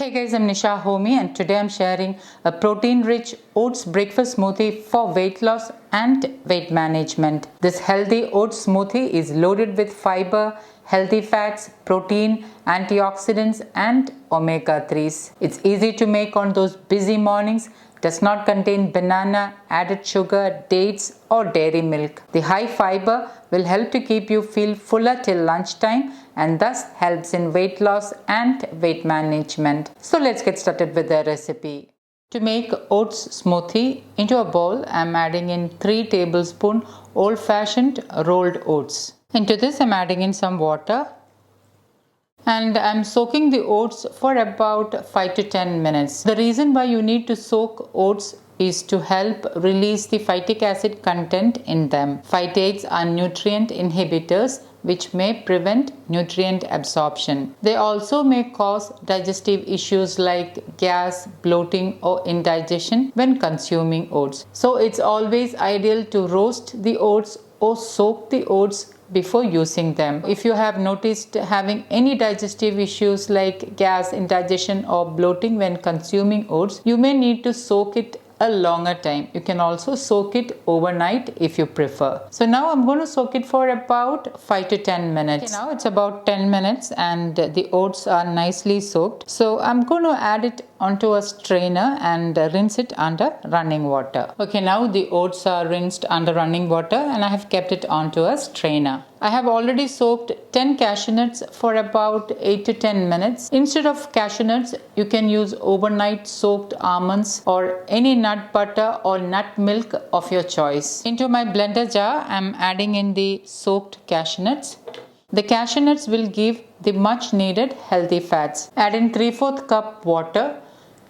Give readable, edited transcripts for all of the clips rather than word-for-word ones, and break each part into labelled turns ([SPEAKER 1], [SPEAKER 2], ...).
[SPEAKER 1] Hey guys, I'm Nisa Homey and today I'm sharing a protein-rich oats breakfast smoothie for weight loss and weight management. This healthy oats smoothie is loaded with fiber, healthy fats, protein, antioxidants and omega-3s. It's easy to make on those busy mornings. Does not contain banana, added sugar, dates or dairy milk. The high fiber will help to keep you feel fuller till lunchtime and thus helps in weight loss and weight management. So let's get started with the recipe. To make oats smoothie, into a bowl I'm adding in 3 tablespoons old-fashioned rolled oats. Into this I'm adding in some water and I'm soaking the oats for about 5 to 10 minutes. The reason why you need to soak oats is to help release the phytic acid content in them. Phytates are nutrient inhibitors which may prevent nutrient absorption. They also may cause digestive issues like gas, bloating or indigestion when consuming oats. So it's always ideal to roast the oats or soak the oats before using them. If you have noticed having any digestive issues like gas, indigestion or bloating when consuming oats, you may need to soak it a longer time. You can also soak it overnight if you prefer. So now I'm going to soak it for about 5 to 10 minutes. Okay, now it's about 10 minutes and the oats are nicely soaked. So I'm going to add it onto a strainer and rinse it under running water. Okay, now the oats are rinsed under running water and I have kept it onto a strainer. I have already soaked 10 cashew nuts for about 8 to 10 minutes. Instead of cashew nuts, you can use overnight soaked almonds or any nut butter or nut milk of your choice. Into my blender jar, I am adding in the soaked cashew nuts. The cashew nuts will give the much needed healthy fats. Add in 3/4 cup water.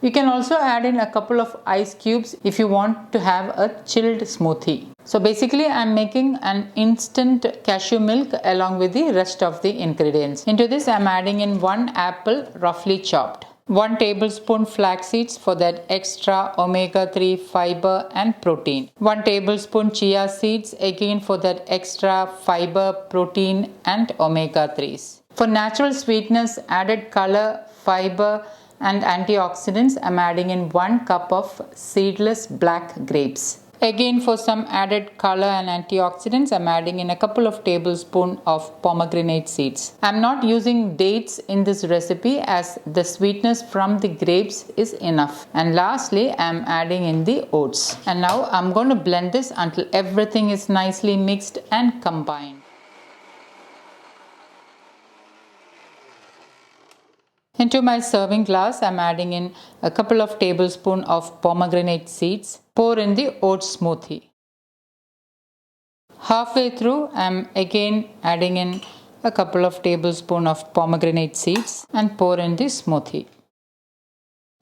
[SPEAKER 1] You can also add in a couple of ice cubes if you want to have a chilled smoothie. So basically I'm making an instant cashew milk along with the rest of the ingredients. Into this I'm adding in 1 apple roughly chopped. 1 tablespoon flax seeds for that extra omega-3 fiber and protein. 1 tablespoon chia seeds again for that extra fiber, protein and omega-3s. For natural sweetness, added color, fiber and antioxidants, I'm adding in 1 cup of seedless black grapes. Again, for some added color and antioxidants, I'm adding in a couple of tablespoons of pomegranate seeds. I'm not using dates in this recipe as the sweetness from the grapes is enough. And lastly, I'm adding in the oats. And now I'm going to blend this until everything is nicely mixed and combined. Into my serving glass, I'm adding in a couple of tablespoons of pomegranate seeds. Pour in the oats smoothie. Halfway through, I'm again adding in a couple of tablespoons of pomegranate seeds and pour in the smoothie.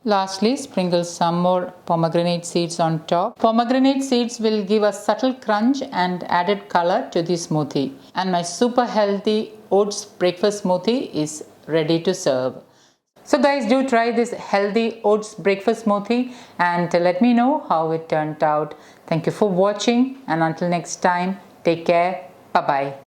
[SPEAKER 1] Lastly, sprinkle some more pomegranate seeds on top. Pomegranate seeds will give a subtle crunch and added color to the smoothie. And my super healthy oats breakfast smoothie is ready to serve. So guys, do try this healthy oats breakfast smoothie and let me know how it turned out. Thank you for watching and until next time, take care. Bye-bye.